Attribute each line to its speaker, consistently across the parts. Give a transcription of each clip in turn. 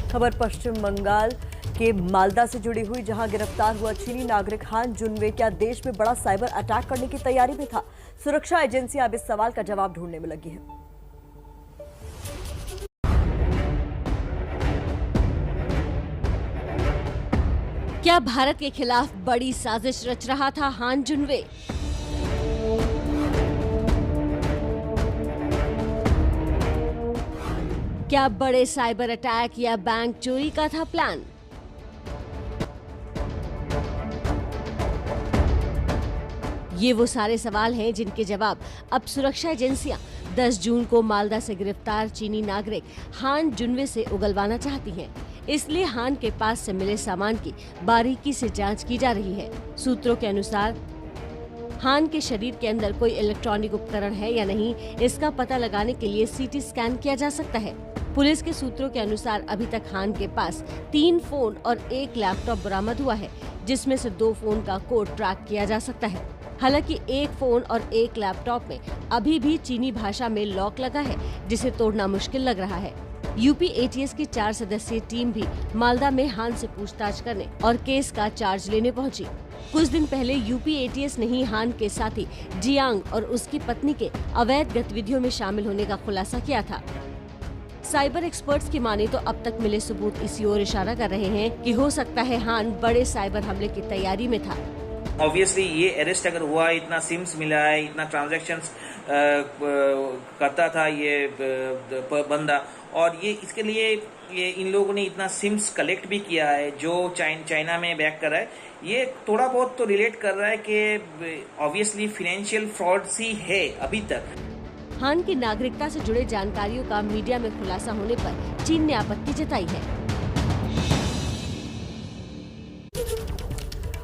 Speaker 1: खबर पश्चिम बंगाल के मालदा से जुड़ी हुई, जहां गिरफ्तार हुआ चीनी नागरिक हान जुनवे क्या देश में बड़ा साइबर अटैक करने की तैयारी में था? सुरक्षा एजेंसियां अब इस सवाल का जवाब ढूंढने में लगी हैं।
Speaker 2: क्या भारत के खिलाफ बड़ी साजिश रच रहा था हान जुनवे? क्या बड़े साइबर अटैक या बैंक चोरी का था प्लान? ये वो सारे सवाल हैं जिनके जवाब अब सुरक्षा एजेंसियां 10 जून को मालदा से गिरफ्तार चीनी नागरिक हान जुनवे से उगलवाना चाहती हैं। इसलिए हान के पास से मिले सामान की बारीकी से जांच की जा रही है। सूत्रों के अनुसार हान के शरीर के अंदर कोई इलेक्ट्रॉनिक उपकरण है या नहीं, इसका पता लगाने के लिए सीटी स्कैन किया जा सकता है। पुलिस के सूत्रों के अनुसार अभी तक हान के पास 3 फोन और 1 लैपटॉप बरामद हुआ है, जिसमें से 2 फोन का कोड ट्रैक किया जा सकता है। हालांकि 1 फोन और 1 लैपटॉप में अभी भी चीनी भाषा में लॉक लगा है, जिसे तोड़ना मुश्किल लग रहा है। यूपी एटीएस की 4 सदस्यीय टीम भी मालदा में हान से पूछताछ करने और केस का चार्ज लेने पहुंची। कुछ दिन पहले यूपी एटीएस ने ही हान के साथी जियांग और उसकी पत्नी के अवैध गतिविधियों में शामिल होने का खुलासा किया था। साइबर एक्सपर्ट्स की माने तो अब तक मिले सबूत इसी ओर इशारा कर रहे हैं कि हो सकता है हान बड़े साइबर हमले की तैयारी में था।
Speaker 3: ऑब्वियसली ये अरेस्ट अगर हुआ, इतना सिम्स मिला है, इतना ट्रांजैक्शंस करता था ये बंदा, और ये इसके लिए ये इन लोगों ने इतना सिम्स कलेक्ट भी किया है जो चाइना में बैक कर रहा है। ये थोड़ा बहुत तो रिलेट कर रहा है कि ऑब्वियसली फाइनेंशियल फ्रॉड सी है अभी तक।
Speaker 2: हान की नागरिकता से जुड़े जानकारियों का मीडिया में खुलासा होने पर चीन ने आपत्ति जताई है।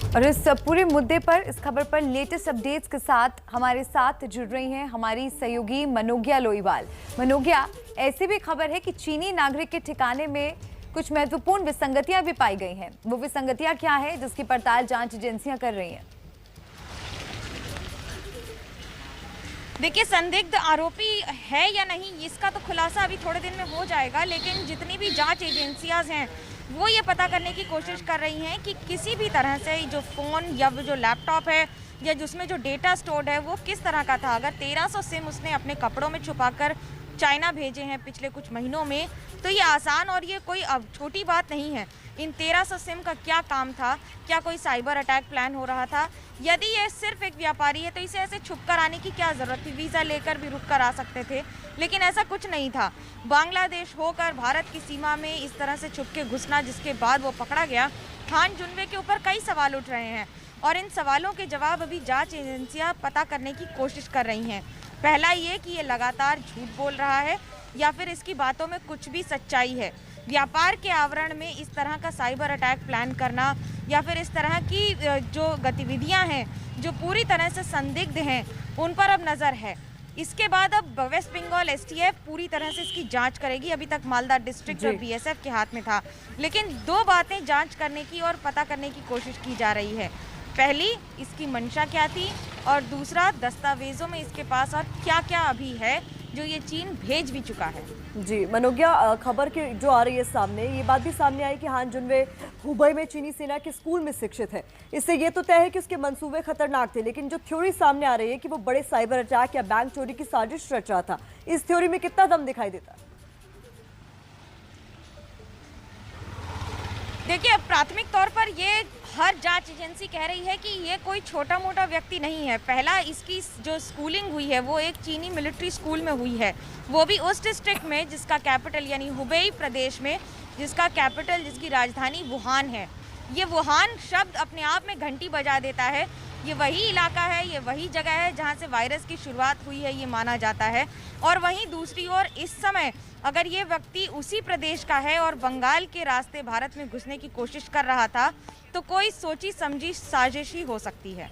Speaker 4: और इस पूरे मुद्दे पर, इस खबर पर लेटेस्ट अपडेट्स के साथ हमारे साथ जुड़ रही हैं हमारी सहयोगी मनोज्ञा लोईवाल। मनोज्ञा, ऐसी भी खबर है कि चीनी नागरिक के ठिकाने में कुछ महत्वपूर्ण विसंगतियां भी पाई गई हैं। वो विसंगतियां क्या है जिसकी पड़ताल जांच एजेंसियां कर रही हैं?
Speaker 5: देखिए, संदिग्ध आरोपी है या नहीं इसका तो खुलासा अभी थोड़े दिन में हो जाएगा, लेकिन जितनी भी जांच एजेंसियां हैं वो ये पता करने की कोशिश कर रही हैं कि किसी भी तरह से जो फ़ोन या जो लैपटॉप है या जिसमें जो डेटा स्टोर्ड है वो किस तरह का था। अगर 1300 सिम उसने अपने कपड़ों में छुपाकर चाइना भेजे हैं पिछले कुछ महीनों में, तो ये आसान और ये कोई अब छोटी बात नहीं है। इन 1300 सिम का क्या काम था? क्या कोई साइबर अटैक प्लान हो रहा था? यदि ये सिर्फ एक व्यापारी है तो इसे ऐसे छुप कर आने की क्या ज़रूरत थी? वीज़ा लेकर भी रुक कर आ सकते थे, लेकिन ऐसा कुछ नहीं था। बांग्लादेश होकर भारत की सीमा में इस तरह से छुप के घुसना, जिसके बाद वो पकड़ा गया। हान जुनवे के ऊपर कई सवाल उठ रहे हैं और इन सवालों के जवाब अभी जाँच एजेंसियाँ पता करने की कोशिश कर रही हैं। पहला ये कि ये लगातार झूठ बोल रहा है या फिर इसकी बातों में कुछ भी सच्चाई है। व्यापार के आवरण में इस तरह का साइबर अटैक प्लान करना या फिर इस तरह की जो गतिविधियां हैं जो पूरी तरह से संदिग्ध हैं, उन पर अब नज़र है। इसके बाद अब वेस्ट बंगाल एसटीएफ पूरी तरह से इसकी जांच करेगी। अभी तक मालदा डिस्ट्रिक्ट और बीएसएफ के हाथ में था, लेकिन 2 बातें जांच करने की और पता करने की कोशिश की जा रही है। पहली, इसकी मंशा क्या थी, और दूसरा, दस्तावेजों में इसके पास और क्या क्या अभी है जो ये चीन भेज भी चुका है।
Speaker 1: जी मनोज्ञा, खबर की जो आ रही है सामने, ये बात भी सामने आई कि हान जुनवे हुबई में चीनी सेना के स्कूल में शिक्षित है। इससे ये तो तय है कि उसके मंसूबे खतरनाक थे, लेकिन जो थ्योरी सामने आ रही है कि वो बड़े साइबर अटैक या बैंक चोरी की साजिश रच रहा था, इस थ्योरी में कितना दम दिखाई देता?
Speaker 5: देखिए, प्राथमिक तौर पर ये हर जांच एजेंसी कह रही है कि ये कोई छोटा मोटा व्यक्ति नहीं है। पहला, इसकी जो स्कूलिंग हुई है वो एक चीनी मिलिट्री स्कूल में हुई है, वो भी उस डिस्ट्रिक्ट में जिसका कैपिटल यानी हुबेई प्रदेश में, जिसका कैपिटल, जिसकी राजधानी वुहान है। ये वुहान शब्द अपने आप में घंटी बजा देता है। ये वही इलाका है, ये वही जगह है जहाँ से वायरस की शुरुआत हुई है, ये माना जाता है। और वहीं दूसरी ओर इस समय अगर ये व्यक्ति उसी प्रदेश का है और बंगाल के रास्ते भारत में घुसने की कोशिश कर रहा था, तो कोई सोची समझी साजिश ही हो सकती है।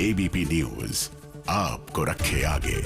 Speaker 6: एबीपी न्यूज़ आपको रखे आगे।